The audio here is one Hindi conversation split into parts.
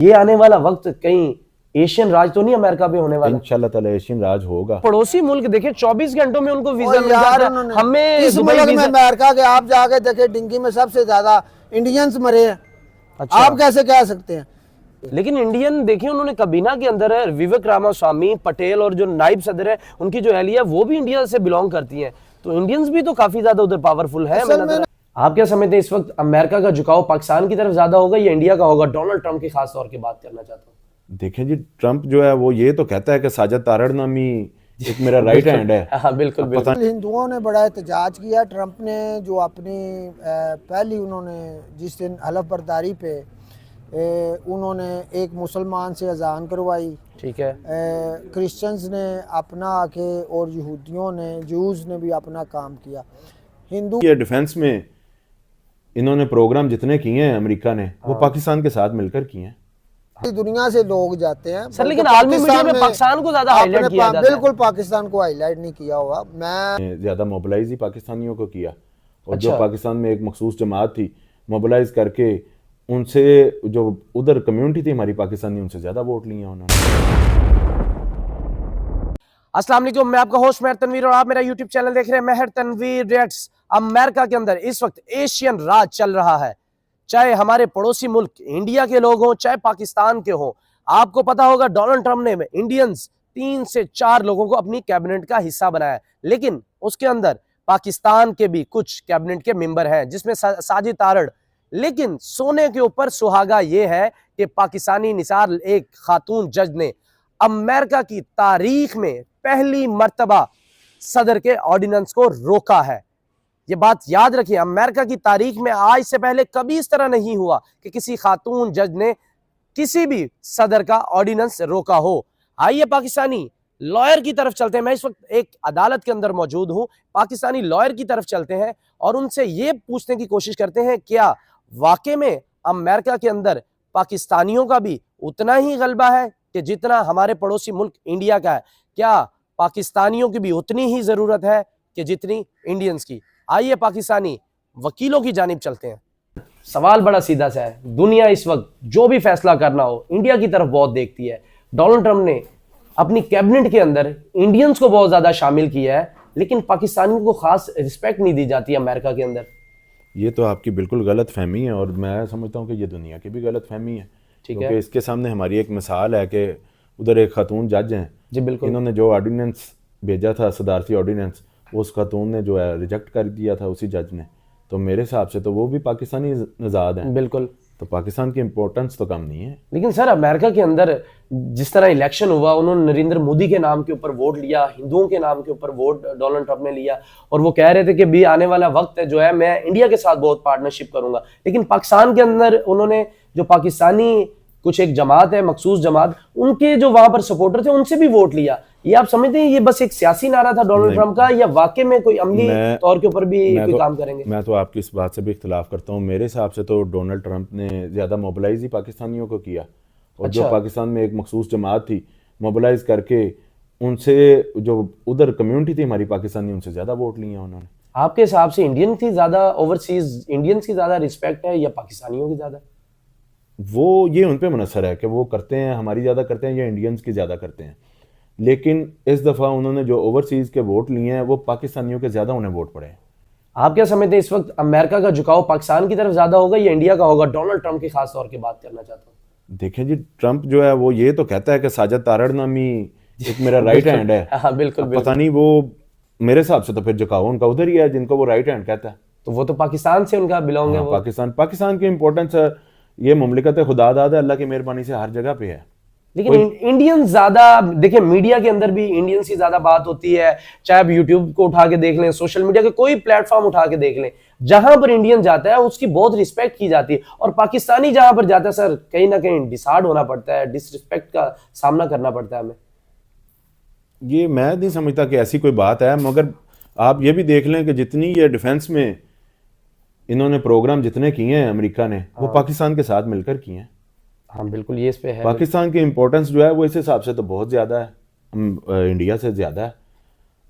ये आने वाला वक्त कहीं एशियन राज तो नहीं अमेरिका पे होने वाला? इंशाल्लाह ताला एशियन राज होगा। पड़ोसी मुल्क देखे 24 घंटों में उनको वीजा मिल यार जाता है। हमें इस दुबई मुल्क में वीजा। अमेरिका के आप जाके देखे डिंगी में सबसे ज्यादा इंडियंस मरे हैं। अच्छा। आप कैसे कह सकते हैं? लेकिन इंडियन देखिए उन्होंने कबीना के अंदर है विवेक रामास्वामी पटेल और जो नायब सदर है उनकी जो अहलिया वो भी इंडिया से बिलोंग करती है, तो इंडियंस भी तो काफी ज्यादा उधर पावरफुल है। आप क्या समझते हैं इस वक्त अमेरिका का झुकाव पाकिस्तान की तरफ ज्यादा होगा या इंडिया का होगा? डोनाल्ड ट्रंप की खास तौर की बात करना चाहता हूँ। देखें जी, ट्रंप जो है वो ये तो कहता है कि साजिद तारड़ नामी एक मेरा राइट हैंड है। हाँ बिल्कुल बिल्कुल। हिंदुओं ने बड़ा एहतजाज किया। ट्रंप ने जो अपनी पहली उन्होंने जिस दिन हलफ बर्दारी पे उन्होंने एक मुसलमान से अजान करवाई, ठीक है। क्रिश्चियंस ने अपना आके और यहूदियों ने जूस ने भी अपना काम किया। हिंदू ये डिफेंस में इन्होंने प्रोग्राम जितने किए हैं अमेरिका ने वो पाकिस्तान के साथ मिलकर किए हैं। दुनिया से लोग जाते हैं सर, लेकिन आलमी मीडिया में पाकिस्तान को ज्यादा हाईलाइट किया जाता है। बिल्कुल पाकिस्तान को हाईलाइट नहीं किया हुआ। मैं ज्यादा मोबिलाइज ही पाकिस्तानियों को किया और अच्छा। जो पाकिस्तान में एक मखसूस जमात थी मोबिलाइज करके उनसे जो उधर कम्युनिटी थी हमारी पाकिस्तानी उनसे ज्यादा वोट लिए उन्होंने। अस्सलाम वालेकुम, मैं आपका होस्ट मेहर तनवीर और आप मेरा यूट्यूब चैनल देख रहे हैं मेहर तनवीर रिएक्ट्स। अमेरिका के अंदर इस वक्त एशियन राज चल रहा है, चाहे हमारे पड़ोसी मुल्क इंडिया के लोग हों चाहे पाकिस्तान के हों। आपको पता होगा डोनाल्ड ट्रंप ने इंडियंस 3 से 4 लोगों को अपनी कैबिनेट का हिस्सा बनाया, लेकिन उसके अंदर पाकिस्तान के भी कुछ कैबिनेट के मेंबर हैं जिसमें साजिद तारड़। लेकिन सोने के ऊपर सुहागा यह है कि पाकिस्तानी निसार एक खातून जज ने अमेरिका की तारीख में पहली मर्तबा सदर के ऑर्डिनेंस को रोका है। ये बात याद रखिए, अमेरिका की तारीख में आज से पहले कभी इस तरह नहीं हुआ कि किसी खातून जज ने किसी भी सदर का ऑर्डिनेंस रोका हो। आइए पाकिस्तानी लॉयर की तरफ चलते हैं। मैं इस वक्त एक अदालत के अंदर मौजूद हूं। पाकिस्तानी लॉयर की तरफ चलते हैं और उनसे ये पूछने की कोशिश करते हैं क्या वाकई में अमेरिका के अंदर पाकिस्तानियों का भी उतना ही गलबा है कि जितना हमारे पड़ोसी मुल्क इंडिया का है? क्या पाकिस्तानियों की भी उतनी ही जरूरत है कि जितनी इंडियंस की? आइए पाकिस्तानी वकीलों की जानिब चलते हैं। सवाल बड़ा सीधा सा है, दुनिया इस वक्त जो भी फैसला करना हो इंडिया की तरफ बहुत देखती है। डोनाल्ड ट्रंप ने अपनी कैबिनेट के अंदर इंडियंस को बहुत ज्यादा शामिल किया है, लेकिन पाकिस्तानियों को खास रिस्पेक्ट नहीं दी जाती अमेरिका के अंदर। ये तो आपकी बिल्कुल गलत फहमी है और मैं समझता हूँ कि ये दुनिया की भी गलत फहमी है, क्योंकि इसके सामने हमारी एक मिसाल है कि उधर एक खातून जज हैं जी बिल्कुल। इन्होंने जो ऑर्डिनेंस भेजा था सदारती ऑर्डिनेंस वो उस खातून ने जो है रिजेक्ट कर दिया था उसी जज ने, तो मेरे हिसाब से तो वो भी पाकिस्तानी नजाद हैं। बिल्कुल। तो पाकिस्तान की इंपॉर्टेंस तो कम नहीं है। लेकिन सर अमेरिका के अंदर जिस तरह इलेक्शन हुआ, उन्होंने नरेंद्र मोदी के नाम के ऊपर वोट लिया, हिंदुओं के नाम के ऊपर वोट डोनाल्ड ट्रंप ने लिया और वो कह रहे थे कि भी आने वाला वक्त है जो है मैं इंडिया के साथ बहुत पार्टनरशिप करूंगा। लेकिन पाकिस्तान के अंदर उन्होंने जो पाकिस्तानी कुछ एक जमात है मखसूस जमात, उनके जो वहां पर सपोर्टर थे उनसे भी वोट लिया। ये आप समझते हैं ये बस एक सियासी नारा था डोनाल्ड ट्रंप का या वाकई में कोई अमली तौर के ऊपर भी कोई काम करेंगे? मैं तो आपकी इस बात से भी इख्तिलाफ करता हूँ। मेरे हिसाब से तो डोनाल्ड ट्रंप ने ज्यादा मोबिलाइज ही पाकिस्तानियों को किया और अच्छा। जो पाकिस्तान में एक मखसूस जमात थी मोबिलाइज करके उनसे जो उधर कम्युनिटी थी हमारी पाकिस्तानी उनसे ज्यादा वोट लिए उन्होंने। आपके हिसाब से इंडियन की ज्यादा ओवरसीज इंडियंस की ज्यादा रिस्पेक्ट है या पाकिस्तानियों की ज्यादा? वो ये उन पे मुनसर है कि वो करते हैं हमारी ज़्यादा करते हैं या इंडियंस की ज़्यादा करते हैं, लेकिन इस दफ़ा उन्होंने जो ओवरसीज़ के वोट लिए हैं वो पाकिस्तानियों के ज़्यादा उन्हें वोट पड़े हैं। आप क्या समझते हैं इस वक्त अमेरिका का झुकाव पाकिस्तान की तरफ ज़्यादा होगा या इंडिया का होगा? डोनाल्ड ट्रंप की खास तौर की बात करना चाहता हूँ। देखें जी, ट्रंप जो है वो ये तो कहता है कि साजिद तारड़ नामी एक मेरा राइट हैंड है। हाँ बिल्कुल। पता नहीं वो मेरे हिसाब से तो फिर झुकाव उनका उधर ही है जिनको वो राइट हैंड कहता है। तो वो तो पाकिस्तान से उनका बिलोंग है। वो पाकिस्तान की इंपॉर्टेंस है, ये मुमलिकत खुदादाद है, अल्लाह की मेहरबानी से हर जगह पे है। लेकिन इंडियन ज्यादा देखिए मीडिया के अंदर भी इंडियंस की ज्यादा बात होती है, चाहे आप यूट्यूब को उठा के देख लें, सोशल मीडिया के कोई प्लेटफॉर्म उठा के देख लें, जहां पर इंडियन जाता है उसकी बहुत रिस्पेक्ट की जाती है और पाकिस्तानी जहां पर जाता है सर कहीं ना कहीं डिसार्ड होना पड़ता है, डिसरिस्पेक्ट का सामना करना पड़ता है हमें। ये मैं नहीं समझता कि ऐसी कोई बात है, मगर आप ये भी देख लें कि जितनी ये डिफेंस में इन्होंने प्रोग्राम जितने किए हैं अमेरिका ने वो पाकिस्तान के साथ मिलकर किए हैं। हाँ बिल्कुल, ये इस पे है। पाकिस्तान की इंपॉर्टेंस जो है वो इस हिसाब से तो बहुत ज़्यादा है, इंडिया से ज़्यादा है।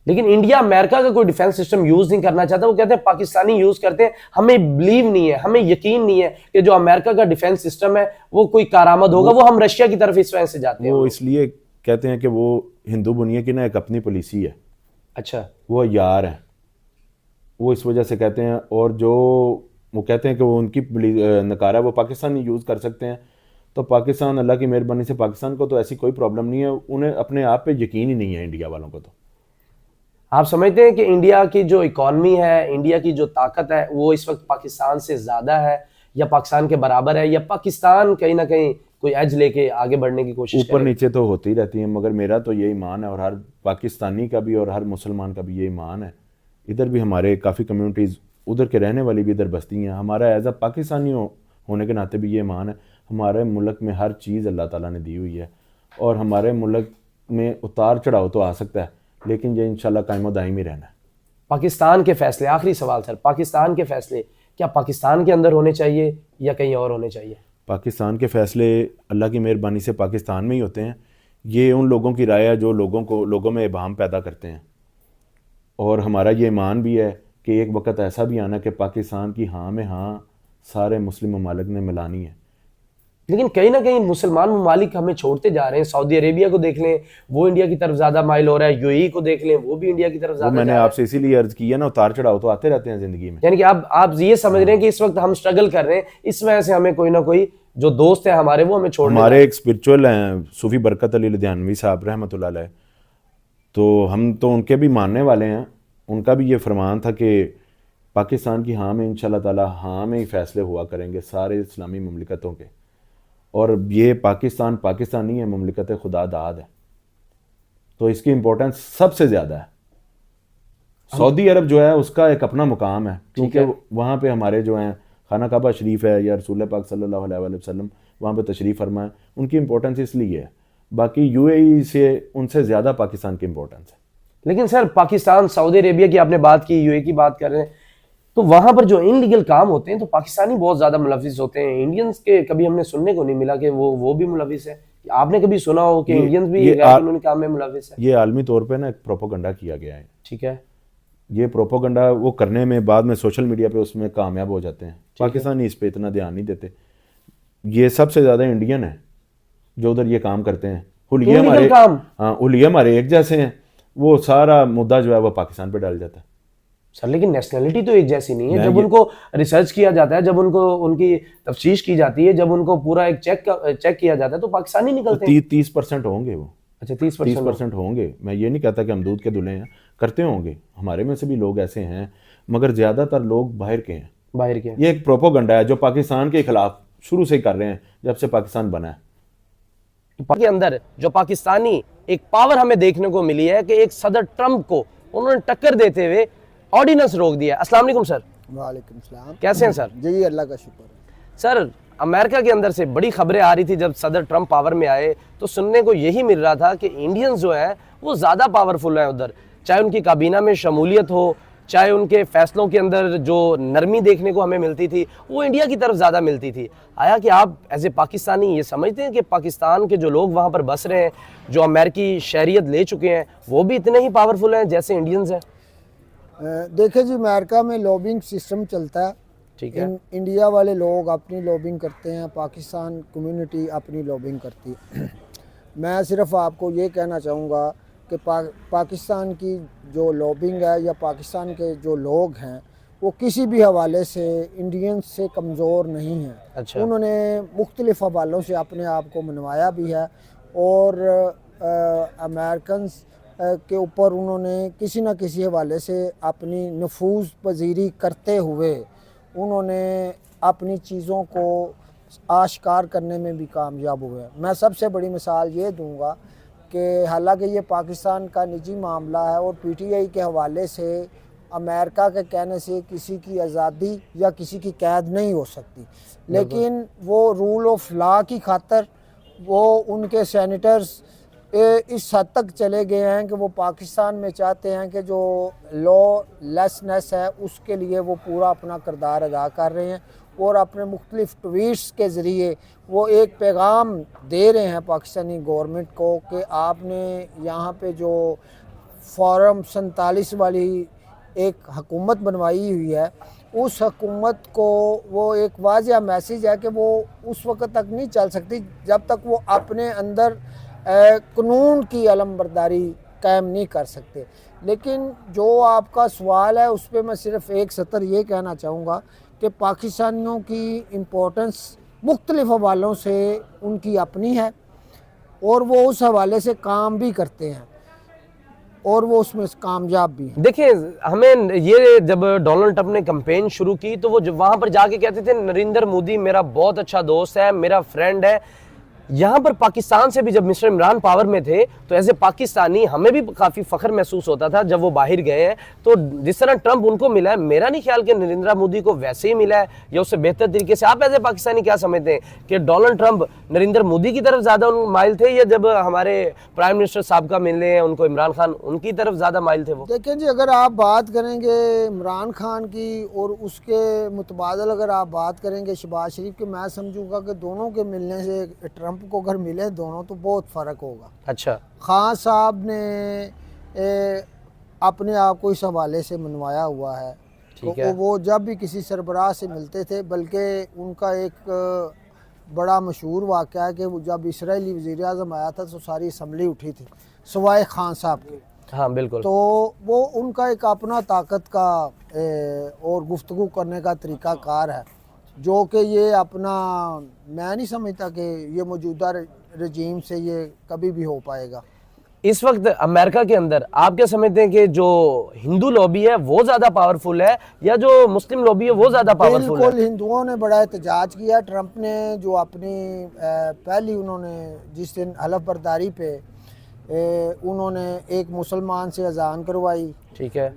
लेकिन इंडिया अमेरिका का कोई डिफेंस सिस्टम यूज नहीं करना चाहता। वो कहते हैं पाकिस्तानी यूज करते हैं, हमें बिलीव नहीं है, हमें यकीन नहीं है कि जो अमेरिका का डिफेंस सिस्टम है वो कोई कारामद होगा। वो हम रशिया की तरफ इस वजह से जाते हैं। वो इसलिए कहते हैं कि वो हिंदू दुनिया की ना एक अपनी पॉलिसी है। अच्छा, वो यार है, वो इस वजह से कहते हैं। और जो वो कहते हैं कि वो उनकी नकारा वो पाकिस्तानी यूज़ कर सकते हैं, तो पाकिस्तान, अल्लाह की मेहरबानी से पाकिस्तान को तो ऐसी कोई प्रॉब्लम नहीं है। उन्हें अपने आप पे यकीन ही नहीं है इंडिया वालों को। तो आप समझते हैं कि इंडिया की जो इकॉनमी है, इंडिया की जो ताकत है, वो इस वक्त पाकिस्तान से ज्यादा है या पाकिस्तान के बराबर है, या पाकिस्तान कहीं ना कहीं कोई एज लेके आगे बढ़ने की कोशिश ऊपर नीचे तो होती रहती है, मगर मेरा तो ये ईमान है और हर पाकिस्तानी का भी और हर मुसलमान का भी ये ईमान है। इधर भी हमारे काफ़ी कम्युनिटीज़ उधर के रहने वाली भी इधर बसती हैं। हमारा एज अ पाकिस्तानी होने के नाते भी ये ईमान है, हमारे मुल्क में हर चीज़ अल्लाह ताला ने दी हुई है। और हमारे मुल्क में उतार चढ़ाव तो आ सकता है, लेकिन ये इंशाल्लाह कायम दायम ही रहना है। पाकिस्तान के फैसले, आखिरी सवाल सर, पाकिस्तान के फैसले क्या पाकिस्तान के अंदर होने चाहिए या कहीं और होने चाहिए? पाकिस्तान के फ़ैसले अल्लाह की मेहरबानी से पाकिस्तान में ही होते हैं। ये उन लोगों की राय है जो लोगों में इबाहम पैदा करते हैं। और हमारा ये ईमान भी है कि एक वक्त ऐसा भी आना कि पाकिस्तान की हाँ में हाँ सारे मुस्लिम ममालिक ने मिलानी है। लेकिन कहीं ना कहीं मुसलमान ममालिक हमें छोड़ते जा रहे हैं। सऊदी अरेबिया को देख लें, वो इंडिया की तरफ ज्यादा माइल हो रहा है। यूएई को देख लें, वो भी इंडिया की तरफ वो ज्यादा मैंने जा रहा है। आपसे इसीलिए अर्ज किया ना, उतार चढ़ाव तो आते रहते हैं ज़िंदगी में। यानी कि आप ये समझ रहे हैं कि इस वक्त हम स्ट्रगल कर रहे हैं, इस वजह से हमें कोई ना कोई जो दोस्त है हमारे, वो हमें छोड़ने हमारे एक स्पिरिचुअल हैं सूफी बरकत अली लुधियानवी साहब रहमतुल्लाह अलैह, तो हम तो उनके भी मानने वाले हैं। उनका भी ये फरमान था कि पाकिस्तान की हाँ में इंशाल्लाह ताला हाँ में ही फैसले हुआ करेंगे सारे इस्लामी ममलिकतों के। और ये पाकिस्तान पाकिस्तानी है, ममलिकत खुदा दाद है, तो इसकी इम्पोर्टेंस सबसे ज़्यादा है। सऊदी अरब जो है उसका एक अपना मुकाम है, क्योंकि वहाँ पे हमारे जो हैं खाना काबा शरीफ है या रसूल पाक सल्लल्लाहु अलैहि वसल्लम वहाँ पे तशरीफ़ फरमा है, उनकी इम्पोर्टेंस इसलिए है। बाकी यूएई से उनसे ज़्यादा पाकिस्तान की इम्पोर्टेंस है। लेकिन सर पाकिस्तान, सऊदी अरेबिया की आपने बात की, यूएई की बात कर रहे हैं, तो वहां पर जो इनलीगल काम होते हैं तो पाकिस्तानी बहुत ज्यादा मुलविस होते हैं। इंडियंस के कभी हमने सुनने को नहीं मिला कि वो भी मुलविस है। आपने कभी सुना हो कि इंडियंस भी गैर कानूनी काम में मुलविस है? ये आलमी तौर पे ना एक प्रोपोगंडा किया गया है। ठीक है, ये प्रोपोगंडा वो करने में बाद में सोशल मीडिया पे उसमें कामयाब हो जाते हैं। पाकिस्तानी इस पे इतना ध्यान नहीं देते। ये सबसे ज़्यादा इंडियन है जो उधर ये काम करते हैं। हुलिया हमारे, हाँ हुलिया हमारे एक जैसे हैं, वो सारा मुद्दा जो है वो पाकिस्तान पे डाल जाता है। सर लेकिन नेशनलिटी तो एक जैसी नहीं है। जब उनको रिसर्च किया जाता है, जब उनको उनकी तफ्तीश की जाती है, जब उनको पूरा एक चेक किया जाता है, तो पाकिस्तानी निकलते हैं। 30% होंगे वो। अच्छा 30% होंगे। मैं ये नहीं कहता कि हम दूध के दूल्हे हैं, करते होंगे, हमारे में से भी लोग ऐसे हैं, मगर ज़्यादातर लोग बाहर के हैं। बाहर के, ये एक प्रोपोगंडा है जो पाकिस्तान के खिलाफ शुरू से ही कर रहे हैं जब से पाकिस्तान बना है। के अंदर जो पाकिस्तानी एक पावर हमें देखने को मिली है कि एक सदर ट्रंप को उन्होंने टक्कर देते हुए ऑर्डिनेंस रोक दिया। अस्सलाम वालेकुम सर। वालेकुम सलाम। कैसे हैं सर? जी अल्लाह का शुक्र है। सर अमेरिका के अंदर से बड़ी खबरें आ रही थी जब सदर ट्रंप पावर में आए, तो सुनने को यही मिल रहा था कि इंडियंस जो है वो ज़्यादा पावरफुल हैं उधर, चाहे उनकी काबीना में शमूलियत हो, चाहे उनके फैसलों के अंदर जो नरमी देखने को हमें मिलती थी वो इंडिया की तरफ ज़्यादा मिलती थी। आया कि आप एज ए पाकिस्तानी ये समझते हैं कि पाकिस्तान के जो लोग वहाँ पर बस रहे हैं, जो अमेरिकी शहरियत ले चुके हैं, वो भी इतने ही पावरफुल हैं जैसे इंडियंस हैं? देखिए जी, अमेरिका में लॉबिंग सिस्टम चलता है। ठीक है। इंडिया वाले लोग अपनी लॉबिंग करते हैं, पाकिस्तान कम्युनिटी अपनी लॉबिंग करती है। मैं सिर्फ आपको ये कहना चाहूँगा कि पाकिस्तान की जो लॉबिंग है या पाकिस्तान के जो लोग हैं वो किसी भी हवाले से इंडियंस से कमज़ोर नहीं हैं। अच्छा। उन्होंने मुख्तलिफ़ हवालों से अपने आप को मनवाया भी है और अमेरिकन्स के ऊपर उन्होंने किसी न किसी हवाले से अपनी नफूज़ पजीरी करते हुए उन्होंने अपनी चीज़ों को आश्कार करने में भी कामयाब हुए। मैं सबसे बड़ी मिसाल ये दूंगा कि हालांकि ये पाकिस्तान का निजी मामला है और पीटीआई के हवाले से अमेरिका के कहने से किसी की आज़ादी या किसी की कैद नहीं हो सकती, लेकिन वो रूल ऑफ लॉ की खातर वो उनके सेनेटर्स इस हद तक चले गए हैं कि वो पाकिस्तान में चाहते हैं कि जो लॉ लेसनेस है उसके लिए वो पूरा अपना किरदार अदा कर रहे हैं और अपने मुख्तलिफ ट्वीट्स के ज़रिए वो एक पैगाम दे रहे हैं पाकिस्तानी गवर्नमेंट को कि आपने यहाँ पे जो फॉर्म 47 वाली एक हुकूमत बनवाई हुई है, उस हुकूमत को वो एक वाज़िया मैसेज है कि वो उस वक्त तक नहीं चल सकती जब तक वो अपने अंदर कानून की अलमबरदारी कायम नहीं कर सकते। लेकिन जो आपका सवाल है उस पर मैं सिर्फ़ एक सतर ये कहना चाहूँगा कि पाकिस्तानियों की इम्पोर्टेंस मुख्तलिफ़ हवालों से उनकी अपनी है और वो उस हवाले से काम भी करते हैं और वो उसमें कामयाब भी हैं। देखिए, हमें ये जब डोनाल्ड ट्रंप ने कैंपेन शुरू की तो वो वहां पर जाके कहते थे नरेंद्र मोदी मेरा बहुत अच्छा दोस्त है, मेरा फ्रेंड है। यहाँ पर पाकिस्तान से भी जब मिस्टर इमरान पावर में थे तो एज ए पाकिस्तानी हमें भी काफ़ी फ़ख्र महसूस होता था जब वो बाहर गए हैं। तो जिस तरह ट्रंप उनको मिला है, मेरा नहीं ख्याल कि नरेंद्र मोदी को वैसे ही मिला है या उससे बेहतर तरीके से। आप एज ए पाकिस्तानी क्या समझते हैं कि डोनाल्ड ट्रंप नरेंद्र मोदी की तरफ ज़्यादा माइल थे या जब हमारे प्राइम मिनिस्टर साहब का मिलने हैं उनको इमरान खान उनकी तरफ ज़्यादा माइल थे वो? देखें जी, अगर आप बात करेंगे इमरान खान की और उसके मुतबादल अगर आप बात करेंगे शहबाज शरीफ की, मैं समझूंगा कि दोनों के मिलने से ट्रंप को अगर मिले दोनों तो बहुत फ़र्क होगा। अच्छा, खान साहब ने अपने आप को इस हवाले से मनवाया हुआ है। ठीक तो है। वो जब भी किसी सरबराह से मिलते थे, बल्कि उनका एक बड़ा मशहूर वाक़या है कि वो जब इसराइली वज़ीर आज़म आया था तो सारी असम्बली उठी थी सवाए खान साहब के। हाँ बिल्कुल। तो वो उनका एक अपना ताकत का और गुफ्तगू करने का तरीक़ाकार है जो कि ये अपना, मैं नहीं समझता कि ये मौजूदा रजीम से ये कभी भी हो पाएगा। इस वक्त अमेरिका के अंदर आप क्या समझते हैं कि जो हिंदू लॉबी है वो ज्यादा पावरफुल है या जो मुस्लिम लॉबी है वो ज्यादा पावरफुल है? बिल्कुल, हिंदुओं ने बड़ा एहतजाज किया। ट्रंप ने जो अपनी पहली उन्होंने जिस दिन हलफ बर्दारी पे उन्होंने एक मुसलमान से अजान करवाई, ठीक है।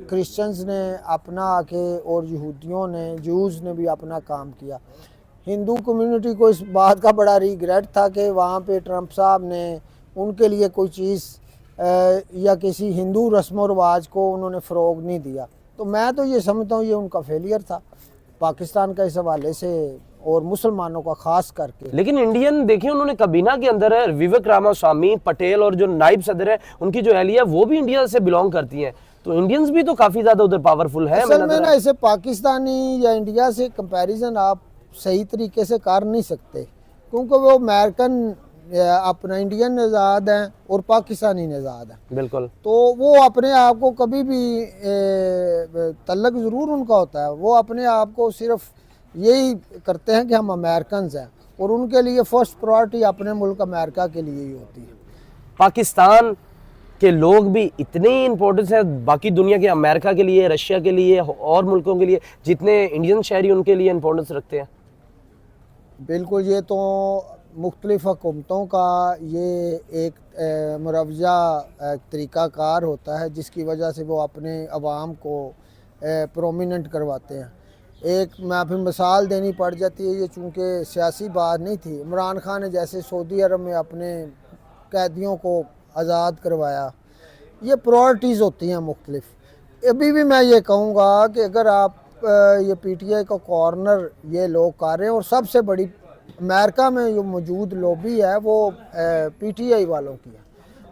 क्रिश्चियंस ने अपना आके और यहूदियों ने, जूस ने भी अपना काम किया। हिंदू कम्युनिटी को इस बात का बड़ा रिग्रेट था कि वहाँ पे ट्रंप साहब ने उनके लिए कोई चीज़ या किसी हिंदू रस्म व रवाज को उन्होंने फ़रोग नहीं दिया। तो मैं तो ये समझता हूँ ये उनका फेलियर था पाकिस्तान का इस हवाले से और मुसलमानों का खास करके। लेकिन इंडियन देखिए, उन्होंने काबीना के अंदर है विवेक रामास्वामी पटेल और जो नायब सदर है उनकी जो एहलिया वो भी इंडिया से बिलोंग करती हैं। तो इंडियंस भी तो काफ़ी ज़्यादा उधर पावरफुल है। असल में ना इसे पाकिस्तानी या इंडिया से कंपैरिजन आप सही तरीके से कर नहीं सकते क्योंकि वो अमेरिकन अपना इंडियन नज़ाद हैं और पाकिस्तानी नज़ाद हैं। बिल्कुल। तो वो अपने आप को कभी भी तल्लक ज़रूर उनका होता है, वो अपने आप को सिर्फ यही करते हैं कि हम अमेरिकन हैं और उनके लिए फर्स्ट प्रायोरिटी अपने मुल्क अमेरिका के लिए ही होती है। पाकिस्तान के लोग भी इतनी इंपॉर्टेंस है बाकी दुनिया के, अमेरिका के लिए, रशिया के लिए और मुल्कों के लिए जितने इंडियन शहरी उनके लिए इंपॉर्टेंस रखते हैं? बिल्कुल, ये तो मुख्तलिफ़ हुकूमतों का ये एक मुरवजा तरीक़ाकार होता है जिसकी वजह से वो अपने अवाम को प्रोमिनेंट करवाते हैं। एक मैं फिर मिसाल देनी पड़ जाती है, ये चूँकि सियासी बात नहीं थी, इमरान खान ने जैसे सऊदी अरब में अपने कैदियों को आज़ाद करवाया, ये प्रायोरिटीज़ होती हैं मुख्तलिफ। अभी भी मैं ये कहूँगा कि अगर आप ये PTI का कॉर्नर ये लोग कर रहे हैं और सबसे बड़ी अमेरिका में जो मौजूद लॉबी है वो PTI वालों की है,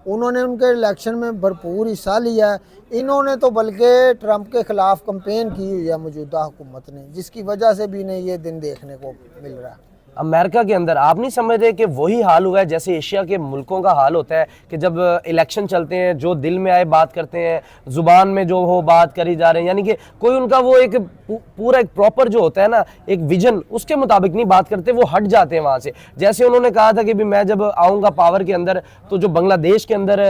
उन्होंने उनके इलेक्शन में भरपूर हिस्सा लिया है। इन्होंने तो बल्कि ट्रंप के ख़िलाफ़ कंपेन की हुई है मौजूदा हुकूमत ने, जिसकी वजह से भी इन्हें ये दिन देखने को मिल रहा है। अमेरिका के अंदर आप नहीं समझते कि वही हाल हुआ है जैसे एशिया के मुल्कों का हाल होता है कि जब इलेक्शन चलते हैं जो दिल में आए बात करते हैं, ज़ुबान में जो हो बात करी जा रहे हैं, यानी कि कोई उनका वो एक पूरा एक प्रॉपर जो होता है ना एक विजन उसके मुताबिक नहीं बात करते, वो हट जाते हैं वहाँ से। जैसे उन्होंने कहा था कि भी मैं जब आऊँगा पावर के अंदर तो जो बांग्लादेश के अंदर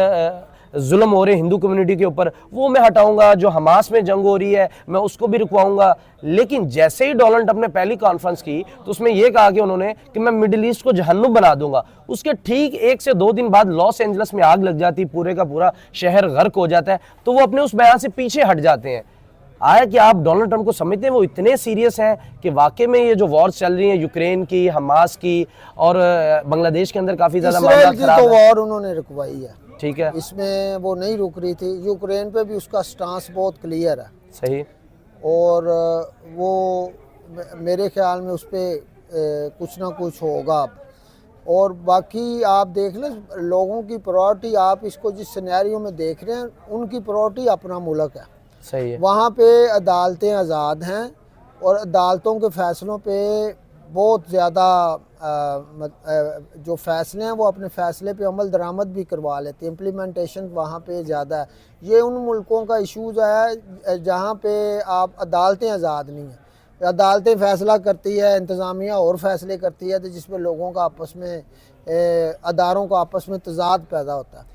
जुल्म हो रहे हिंदू कम्युनिटी के ऊपर वो मैं हटाऊंगा, जो हमास में जंग हो रही है मैं उसको भी रुकवाऊंगा। लेकिन जैसे ही डोनाल्ड ट्रंप ने पहली कॉन्फ्रेंस की तो उसमें यह कहा कि उन्होंने कि मैं मिडिल ईस्ट को जहन्नुम बना दूंगा। उसके ठीक 1 से 2 दिन बाद लॉस एंजल्स में आग लग जाती, पूरे का पूरा शहर गर्क हो जाता है, तो वो अपने उस बयान से पीछे हट जाते हैं। आया कि आप डोनाल्ड ट्रंप को समझते हैं वो इतने सीरियस हैं कि वाकई में ये जो वॉर चल रही है यूक्रेन की, हमास की और बांग्लादेश के अंदर काफी ज्यादा मामला खराब है। वॉर उन्होंने रुकवाई है, ठीक है, इसमें वो नहीं रुक रही थी। यूक्रेन पे भी उसका स्टांस बहुत क्लियर है, सही। और वो मेरे ख्याल में उस पर कुछ ना कुछ होगा। अब और बाकी आप देख लें लोगों की प्रायोरिटी, आप इसको जिस सिनेरियो में देख रहे हैं उनकी प्रायोरिटी अपना मुल्क है। सही है। वहाँ पे अदालतें आज़ाद हैं और अदालतों के फ़ैसलों पे बहुत ज़्यादा जो फ़ैसले हैं वो अपने फ़ैसले पे अमल दरामद भी करवा लेते हैं, इम्प्लीमेंटेशन वहाँ पे ज़्यादा है। ये उन मुल्कों का इशूज़ है जहाँ पे आप अदालतें आज़ाद नहीं हैं, अदालतें फ़ैसला करती है, इंतज़ामिया और फ़ैसले करती है, तो जिसमें लोगों का आपस में अदारों का आपस में तज़ाद पैदा होता है।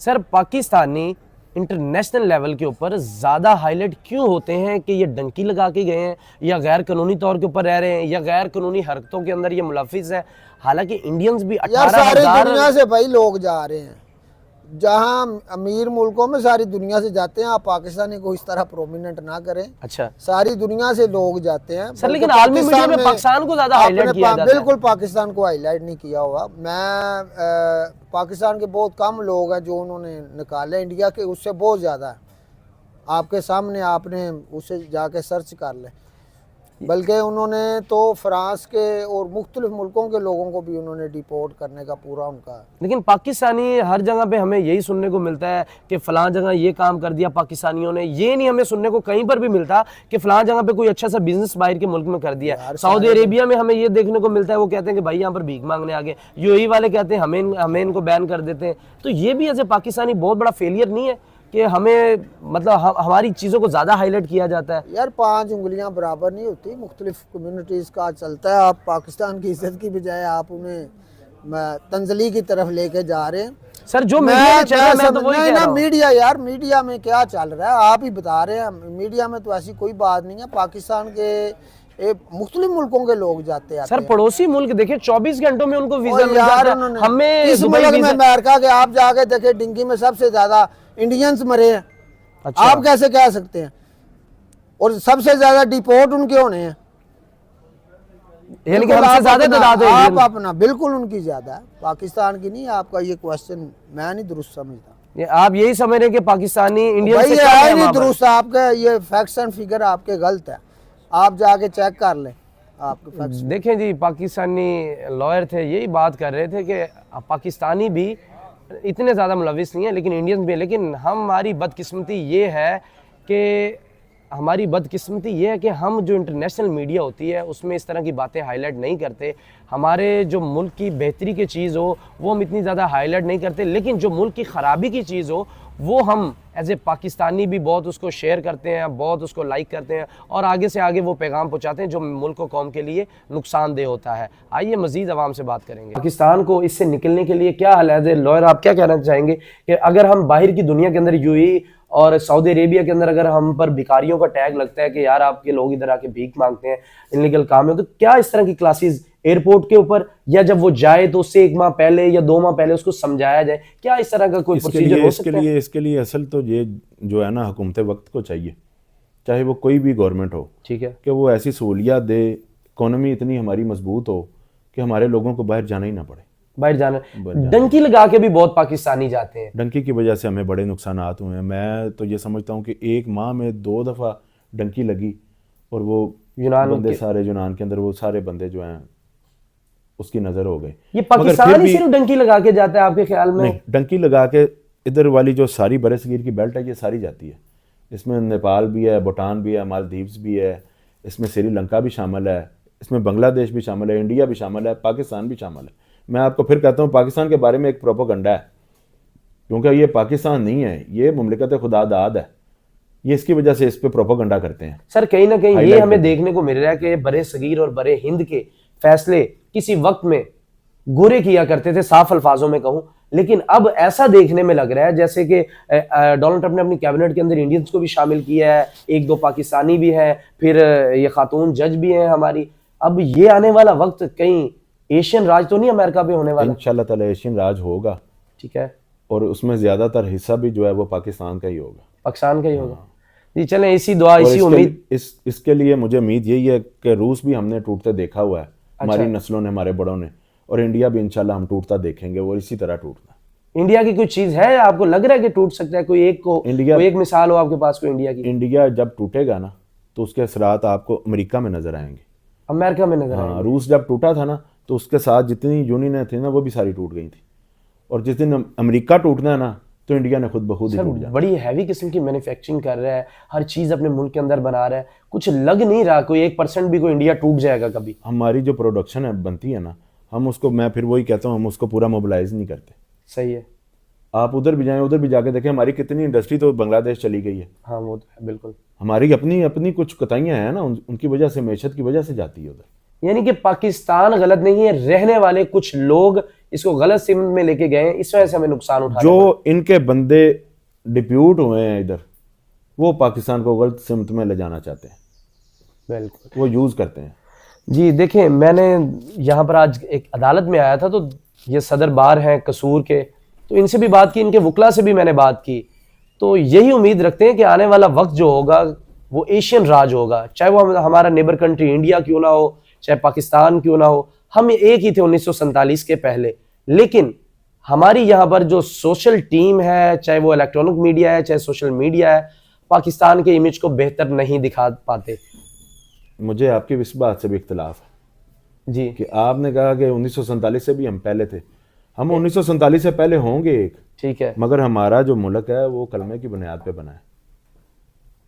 सर पाकिस्तानी इंटरनेशनल लेवल के ऊपर ज़्यादा हाईलाइट क्यों होते हैं कि ये डंकी लगा के गए हैं, या गैर कानूनी तौर के ऊपर रह रहे हैं, या गैर कानूनी हरकतों के अंदर ये मुलविस है? हालांकि इंडियंस भी यार सारी 18,000 दुनिया से भाई लोग जा रहे हैं, जहाँ अमीर मुल्कों में सारी दुनिया से जाते हैं। आप पाकिस्तानी को इस तरह प्रोमिनेंट ना करें। अच्छा सारी दुनिया से लोग जाते हैं सर, लेकिन आलमी मीडिया में पाकिस्तान को ज़्यादा हाईलाइट किया जाता है। बिल्कुल पाकिस्तान को हाईलाइट नहीं किया हुआ। मैं पाकिस्तान के बहुत कम लोग हैं जो उन्होंने निकाले, इंडिया के उससे बहुत ज़्यादा है। आपके सामने, आपने उसे जाके सर्च कर लें। बल्कि उन्होंने तो फ्रांस के और मुख्तलिफ मुल्कों के लोगों को भी उन्होंने डिपोर्ट करने का पूरा उनका। लेकिन पाकिस्तानी हर जगह पे हमें यही सुनने को मिलता है कि फलां जगह ये काम कर दिया पाकिस्तानियों ने। ये नहीं हमें सुनने को कहीं पर भी मिलता कि फलां जगह पे कोई अच्छा सा बिजनेस बाहर के मुल्क में कर दिया। सऊदी अरेबिया में हमें ये देखने को मिलता है, वो कहते हैं कि भाई यहाँ पर भीख मांगने आ गए। यूएई वाले कहते हैं हमें इनको बैन कर देते हैं। तो ये भी ऐसे पाकिस्तानी बहुत बड़ा फेलियर नहीं है कि हमें मतलब हमारी चीज़ों को ज़्यादा हाईलाइट किया जाता है? यार 5 उंगलियां बराबर नहीं होती, मुख्तलिफ कम्युनिटीज़ का चलता है। आप पाकिस्तान की इज्जत की बजाय आप उन्हें तंजली की तरफ लेके जा रहे हैं। सर जो मीडिया में चल रहा है, मैं तो वही कह रहा हूं। मीडिया यार, मीडिया में क्या चल रहा है आप ही बता रहे हैं। मीडिया में तो ऐसी कोई बात नहीं है। पाकिस्तान के मुख्तलिफ मुल्कों के लोग जाते हैं। सर पड़ोसी मुल्क देखे 24 घंटों में उनको वीजा मिल यार जाता है। हमें इस मुल्क में अमेरिका के आप जाके देखे डिंगी में सबसे ज्यादा इंडियंस मरे हैं। अच्छा। आप कैसे कह सकते हैं? और सबसे ज्यादा डिपोर्ट उनके होने हैं, यानी कि हमसे ज्यादा तादाद है। आप अपना बिल्कुल उनकी ज्यादा है, पाकिस्तान की नहीं। आपका ये क्वेश्चन मैं नहीं दुरुस्त समझता। आप यही समझ रहे हैं कि पाकिस्तानी इंडियन से कम है नहीं दुरुस्त। आपके ये फैक्ट्स एंड फिगर आपके गलत है, आप जाके चेक कर लें आपके फैक्ट्स। देखें जी, पाकिस्तानी लॉयर थे, यही बात कर रहे थे कि पाकिस्तानी भी इतने ज़्यादा मुलविस नहीं है, लेकिन इंडियंस भी है। लेकिन हमारी बदकिस्मती ये है कि हम जो इंटरनेशनल मीडिया होती है उसमें इस तरह की बातें हाईलाइट नहीं करते। हमारे जो मुल्क की बेहतरी की चीज़ हो वो हम इतनी ज़्यादा हाईलाइट नहीं करते, लेकिन जो मुल्क की ख़राबी की चीज़ हो वो हम एज ए पाकिस्तानी भी बहुत उसको शेयर करते हैं, बहुत उसको लाइक करते हैं, और आगे से आगे वो पैगाम पहुँचाते हैं जो मुल्क और कौम के लिए नुकसानदेह होता है। आइए मज़ीद आवाम से बात करेंगे। पाकिस्तान को इससे निकलने के लिए क्या हल है? लॉयर आप क्या कहना चाहेंगे कि अगर हम बाहर की दुनिया के अंदर यूएई और सऊदी अरेबिया के अंदर अगर हम पर भिखारियों का टैग लगता है कि यार आपके लोग इधर आके भीख मांगते हैं, इनलीगल काम है, तो क्या इस तरह की क्लासेस एयरपोर्ट के ऊपर या जब वो जाए तो उससे 1 माह पहले या 2 माह पहले उसको समझाया जाए? क्या इस तरह का कोई प्रोसीजर हो सकता है? इसके लिए असल तो ये जो है ना, हुकूमत वक्त को चाहिए, चाहे वो कोई भी गवर्नमेंट हो, ठीक है, कि वो ऐसी सहूलियात दे, इकोनॉमी इतनी हमारी मजबूत हो कि हमारे लोगों को बाहर जाना ही ना पड़े। बाहर जाना डंकी लगा के भी बहुत पाकिस्तानी जाते हैं। डंकी की वजह से हमें बड़े नुकसानात हुए हैं। मैं तो ये समझता हूँ कि 1 माह में 2 दफ़ा डंकी लगी, और वो बंदे सारे यूनान के अंदर वो सारे बंदे जो हैं उसकी नज़र हो गए। ये पाकिस्तान ही सिर्फ डंकी लगा के जाता है आपके ख्याल में? नहीं, डंकी लगा के इधर वाली जो सारी बरसगीर की बेल्ट है ये सारी जाती है। इसमें नेपाल भी है, भूटान भी है, मालदीव्स भी है, इसमें श्रीलंका भी शामिल है, इसमें बांग्लादेश भी शामिल है, इंडिया भी शामिल है, पाकिस्तान भी शामिल है। मैं आपको फिर कहता हूँ पाकिस्तान के बारे में एक प्रोपेगेंडा है, क्योंकि ये पाकिस्तान नहीं है, ये मुमलिकत खुदादाद है। ये इसकी वजह से इस पे प्रोपेगेंडा करते हैं। सर कहीं ना कहीं ये हमें देखने को मिल रहा है कि बड़े सगीर और बड़े हिंद के फैसले किसी वक्त में गोरे किया करते थे, साफ अल्फाजों में कहूं, लेकिन अब ऐसा देखने में लग रहा है जैसे कि डोनाल्ड ट्रंप ने अपनी कैबिनेट के अंदर इंडियंस को भी शामिल किया है, 1-2 पाकिस्तानी भी हैं, फिर ये खातून जज भी हैं हमारी। अब ये आने वाला वक्त कहीं एशियन राज तो नहीं अमेरिका पे होने वाला? इंशाल्लाह ताला एशियन राज होगा, ठीक है, और उसमें ज्यादातर हिस्सा भी जो है वो पाकिस्तान का ही होगा। पाकिस्तान का ही होगा जी। चलें, इसी दुआ इसी उम्मीद, इसके लिए मुझे उम्मीद यही है कि रूस भी हमने टूटते देखा हुआ है, हमारी नस्लों ने, हमारे बड़ों ने, और इंडिया भी इंशाल्लाह हम टूटता देखेंगे, और इसी तरह टूटना। इंडिया की कोई चीज है आपको लग रहा है कि टूट सकता है? कोई एक मिसाल हो आपके पास कोई इंडिया की? इंडिया जब टूटेगा ना तो उसके असरात आपको अमेरिका में नजर आएंगे, अमेरिका में नजर आएंगे। रूस जब टूटा था ना तो उसके साथ जितनी यूनियनें थी ना वो भी सारी टूट गई थी। और जिस दिन अमेरिका टूटना है ना तो इंडिया ने खुद ब खुद ही टूट जाना। बड़ी हैवी किस्म की मैन्युफैक्चरिंग कर रहा है, हर चीज अपने मुल्क के अंदर बना रहा है, कुछ लग नहीं रहा कोई 1% भी कोई इंडिया टूट जाएगा कभी। हमारी जो प्रोडक्शन है बनती है ना, हम उसको, मैं फिर वही कहता हूँ, हम उसको पूरा मोबिलाइज नहीं करते। सही है। आप उधर भी जाएं, उधर भी जाके देखें, हमारी कितनी इंडस्ट्री तो बांग्लादेश चली गई है। हाँ वो तो है बिल्कुल। हमारी अपनी अपनी कुछ कताइयाँ हैं ना, उनकी वजह से, मैशत की वजह से जाती है उधर। यानी कि पाकिस्तान गलत नहीं है, रहने वाले कुछ लोग इसको गलत सिमत में लेके गए हैं, इस वजह से हमें नुकसान उठाना जो इनके बंदे डिप्यूट हुए हैं इधर, वो पाकिस्तान को गलत सिमत में ले जाना चाहते हैं, बिल्कुल। वो यूज करते हैं। जी देखें, मैंने यहाँ पर आज एक अदालत में आया था, तो ये सदर बार हैं कसूर के, तो इनसे भी बात की, इनके वकला से भी मैंने बात की। तो यही उम्मीद रखते हैं कि आने वाला वक्त जो होगा वो एशियन राज होगा, चाहे वो हमारा नेबर कंट्री इंडिया क्यों ना हो, चाहे पाकिस्तान क्यों ना हो। हम एक ही थे 1947 के पहले, लेकिन हमारी यहाँ पर जो सोशल टीम है, चाहे वो इलेक्ट्रॉनिक मीडिया है, चाहे सोशल मीडिया है, पाकिस्तान के इमेज को बेहतर नहीं दिखा पाते। मुझे आपकी इस बात से भी इख्तिलाफ है जी कि आपने कहा कि 1947 से भी हम पहले थे। हम 1947 से पहले होंगे एक, ठीक है, मगर हमारा जो मुल्क है वो कलमे की बुनियाद पे बना है।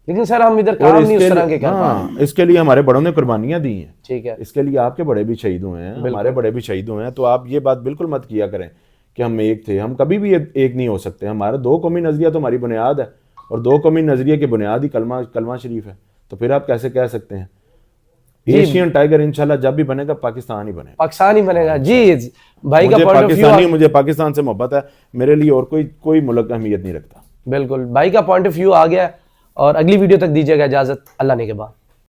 लेकिन सर हम इधर काम नहीं उस तरह के कर पा रहे। इसके लिए हमारे बड़ों ने कुर्बानियां दी हैं। ठीक है, इसके लिए आपके बड़े भी शहीद हुए हैं, हमारे बड़े भी शहीद हुए हैं। तो आप ये बात बिल्कुल मत किया करें कि हम एक थे। हम कभी भी एक नहीं हो सकते। हमारा दो कौमी नजरिया तो हमारी बुनियाद है, और दो कौमी नजरिए की बुनियाद ही कलमा शरीफ है। तो फिर आप कैसे कह सकते हैं? एशियन टाइगर इंशाल्लाह जब भी बनेगा पाकिस्तान ही बनेगा, पाकिस्तान ही बनेगा। जी भाई का मुझे पॉइंट ऑफ पाकिस्तानी, व्यू, मुझे पाकिस्तान से मोहब्बत है। मेरे लिए और कोई मुल्क अहमियत नहीं रखता। बिल्कुल भाई का पॉइंट ऑफ व्यू आ गया। और अगली वीडियो तक दीजिएगा इजाजत, अल्लाह ने के बाद।